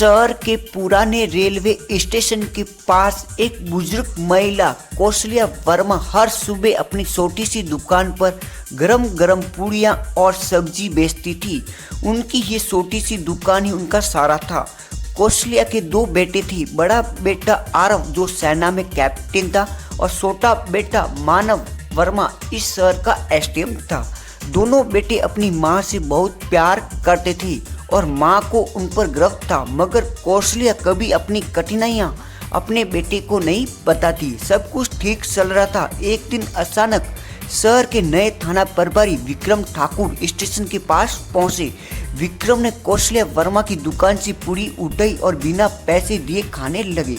शहर के पुराने रेलवे स्टेशन के पास एक बुजुर्ग महिला कौशल्या वर्मा हर सुबह अपनी छोटी सी दुकान पर गरम गरम पूड़ियाँ और सब्जी बेचती थी। उनकी ये छोटी सी दुकान ही उनका सारा था। कौशल्या के दो बेटे थे। बड़ा बेटा आरव जो सेना में कैप्टन था और छोटा बेटा मानव वर्मा इस शहर का एसडीएम था। दोनों बेटे अपनी माँ से बहुत प्यार करते थे और माँ को उन पर गर्व था, मगर कौशल्या कभी अपनी कठिनाइयाँ अपने बेटे को नहीं बताती। सब कुछ ठीक चल रहा था। एक दिन अचानक शहर के नए थाना प्रभारी विक्रम ठाकुर स्टेशन के पास पहुंचे। विक्रम ने कौशल्या वर्मा की दुकान से पूरी उठाई और बिना पैसे दिए खाने लगे।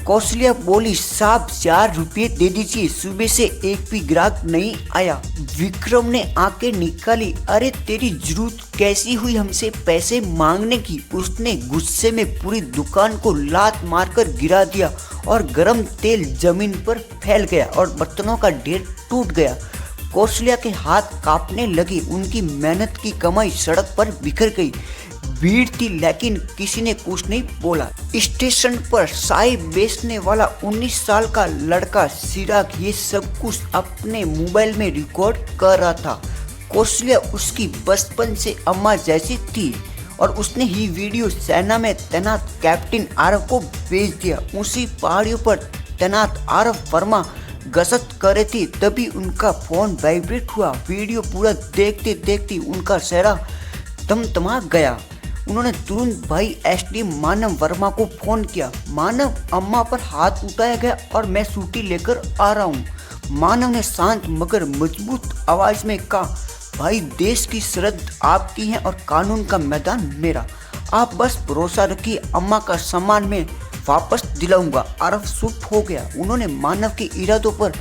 कौशल्या बोली, साहब 4 रुपये दे दीजिए, सुबह से एक भी ग्राहक नहीं आया। विक्रम ने आंखें निकाली। अरे तेरी जरूरत कैसी हुई हमसे पैसे मांगने की? उसने गुस्से में पूरी दुकान को लात मारकर गिरा दिया और गरम तेल जमीन पर फैल गया और बर्तनों का ढेर टूट गया। कौशल्या के हाथ कांपने लगे। उनकी मेहनत की कमाई सड़क पर बिखर गई। भीड़ थी लेकिन किसी ने कुछ नहीं बोला। स्टेशन पर चाय बेचने वाला 19 साल का लड़का चिराग ये सब कुछ अपने मोबाइल में रिकॉर्ड कर रहा था। कौशल्या उसकी बचपन से अम्मा जैसी थी और उसने ही वीडियो सेना में तैनात कैप्टन आरव को भेज दिया। उसी पहाड़ियों पर तैनात आरव वर्मा गश्त कर रहे थे, तभी उनका फोन वाइब्रेट हुआ। वीडियो पूरा देखते देखते उनका चेहरा तमतमा गया। उन्होंने तुरंत भाई एसडीएम मानव वर्मा को फोन किया। मानव, अम्मा पर हाथ उठाया गया और मैं छुट्टी लेकर आ रहा हूँ। मानव ने शांत मगर मजबूत आवाज में कहा, भाई देश की सरहद आपकी है और कानून का मैदान मेरा। आप बस भरोसा रखिए, अम्मा का सम्मान में वापस दिलाऊंगा। आरव चुप हो गया। उन्होंने मानव के इरादों पर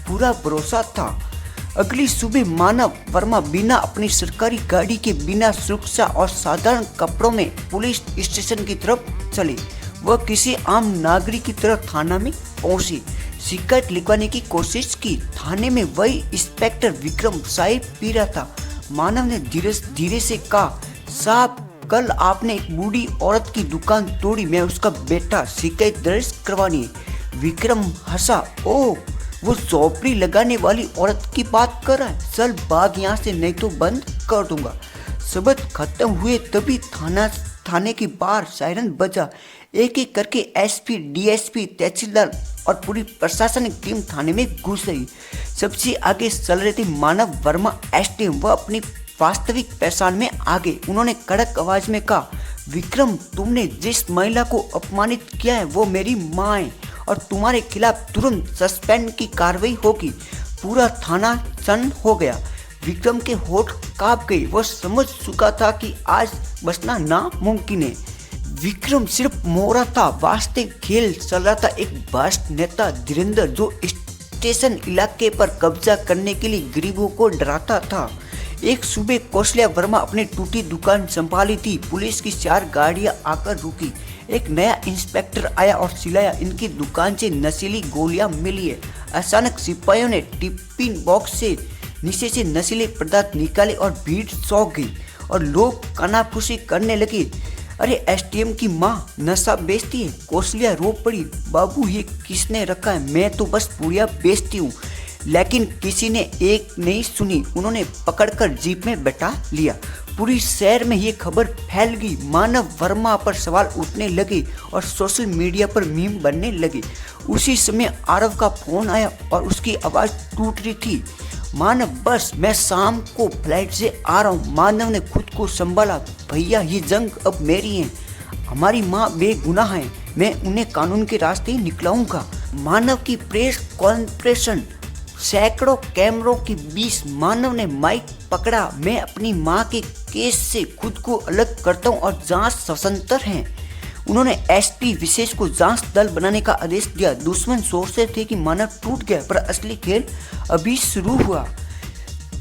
पूरा भरोसा था। अगली सुबह मानव वर्मा बिना अपनी सरकारी गाड़ी के, बिना सुरक्षा और साधारण कपड़ों में पुलिस स्टेशन की तरफ चले। वह किसी आम नागरिक की तरह थाना में पहुंचे। शिकायत लिखवाने की कोशिश की। थाने में वही इंस्पेक्टर विक्रम चाय पी रहा था। मानव ने धीरे से कहा, साहब कल आपने एक बूढ़ी औरत की दुकान तोड़ी, मैं उसका बेटा, शिकायत दर्ज करवानी है। विक्रम हंसा, ओह वो झोपड़ी लगाने वाली औरत की बात कर रहा है, चल भाग यहाँ से नहीं तो बंद कर दूंगा। शब्द खत्म हुए तभी थाने के बाहर सायरन बजा। एक एक करके एसपी, डीएसपी, तहसीलदार और पूरी प्रशासनिक टीम थाने में घुस गई। सबसे आगे चल रहे थे मानव वर्मा एसडीएम। वह अपनी वास्तविक पहचान में आगे। उन्होंने कड़क आवाज में कहा, विक्रम तुमने जिस महिला को अपमानित किया है वो मेरी माँ है और तुम्हारे खिलाफ तुरंत सस्पेंड की कार्रवाई होगी। पूरा थाना सन्न हो गया। विक्रम के होठ कांप गए। वह समझ चुका था कि आज बचना नामुमकिन है। विक्रम सिर्फ मोहरा था, वास्तविक खेल चल रहा था। एक भ्रष्ट नेता धीरेन्द्र जो स्टेशन इलाके पर कब्जा करने के लिए गरीबों को डराता था। एक सुबह कौशल्या वर्मा अपनी टूटी दुकान संभाली थी। पुलिस की 4 गाड़ियां आकर रुकी। एक नया इंस्पेक्टर आया और चिल्लाया, इनकी दुकान से नशीली गोलियां मिली है। अचानक सिपाहियों ने टिफिन बॉक्स से नीचे से नशीले पदार्थ निकाले और भीड़ चौंक गई और लोग कानाफूसी करने लगे। अरे एसडीएम की माँ नशा बेचती है। कौशल्या रो पड़ी, बाबू ये किसने रखा है? मैं तो बस पूड़ियाँ बेचती हूँ। लेकिन किसी ने एक नहीं सुनी। उन्होंने पकड़कर जीप में बैठा लिया। पूरी शहर में ये खबर फैल गई। मानव वर्मा पर सवाल उठने लगे और सोशल मीडिया पर मीम बनने लगे। उसी समय आरव का फोन आया और उसकी आवाज़ टूट रही थी, मानव बस मैं शाम को फ्लाइट से आ रहा हूँ। मानव ने खुद को संभाला, भैया ये जंग अब मेरी है। हमारी माँ बेगुनाह है, मैं उन्हें कानून के रास्ते निकलाऊंगा। मानव की प्रेस कॉन्फ्रेंस, सैकड़ों कैमरों के बीच मानव ने माइक पकड़ा। मैं अपनी माँ के केस से खुद को अलग करता हूँ और जांच स्वतंत्र है। उन्होंने एसपी विशेष को जांच दल बनाने का आदेश दिया। दुश्मन सोचते थे कि मानव टूट गया, पर असली खेल अभी शुरू हुआ।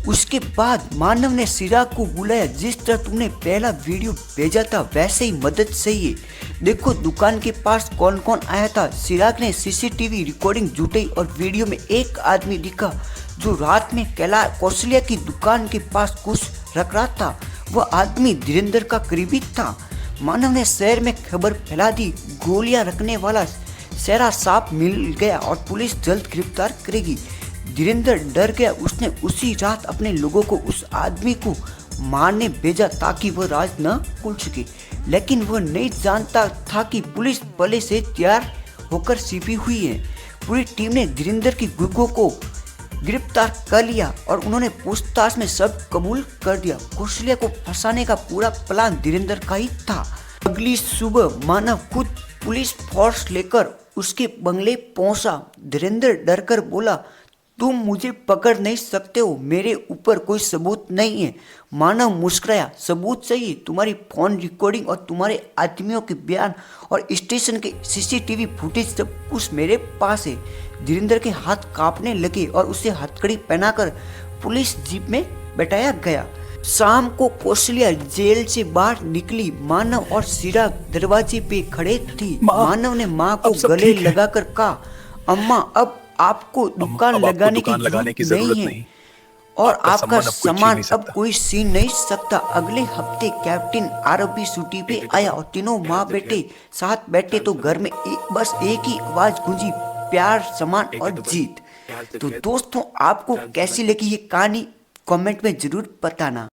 उसके बाद मानव ने चिराग को बुलाया, जिस तरह तुमने पहला वीडियो भेजा था वैसे ही मदद चाहिए। देखो दुकान के पास कौन कौन आया था। चिराग ने सीसीटीवी रिकॉर्डिंग जुटाई और वीडियो में एक आदमी दिखा जो रात में कौशल्या की दुकान के पास कुछ रख रहा था। वह आदमी धीरेन्द्र का करीबी था। मानव ने शहर में खबर फैला दी, गोलियां रखने वाला शहरा सांप मिल गया और पुलिस जल्द गिरफ्तार करेगी। धीरेन्द्र डर गया। उसने उसी रात अपने लोगों को उस आदमी को मारने भेजा ताकि वह राज न खुल सके, लेकिन वह नहीं जानता था कि पुलिस पहले से तैयार होकर छिपी हुई है। पूरी टीम ने धीरेन्द्र की गुर्गों को गिरफ्तार कर लिया और उन्होंने पूछताछ में सब कबूल कर दिया। कौशल्या को फंसाने का पूरा प्लान धीरेन्द्र का ही था। अगली सुबह मानव खुद पुलिस फोर्स लेकर उसके बंगले पहुंचा। धीरेन्द्र डरकर बोला, तुम मुझे पकड़ नहीं सकते हो, मेरे ऊपर कोई सबूत नहीं है। मानव मुस्कुराया, सबूत चाहिए? तुम्हारी फोन रिकॉर्डिंग और तुम्हारे आदमियों के बयान और स्टेशन के सीसीटीवी फुटेज सब कुछ मेरे पास है। धीरेन्द्र के हाथ कांपने लगे और उसे हथकड़ी पहनाकर पुलिस जीप में बैठाया गया। शाम को कौशल्या जेल से बाहर निकली। मानव और चिराग दरवाजे पे खड़े थे। मानव ने माँ को गले लगाकर कहा, अम्मा अब आपको दुकान लगाने की जरूरत नहीं और आपका सामान अब कोई छीन नहीं सकता। अगले हफ्ते कैप्टन आरबी छुट्टी पे आया और तीनों माँ बेटे साथ बैठे तो घर में बस एक ही आवाज गूंजी, प्यार, सम्मान और जीत। तो दोस्तों, आपको कैसी लगी ये कहानी कमेंट में जरूर बताना।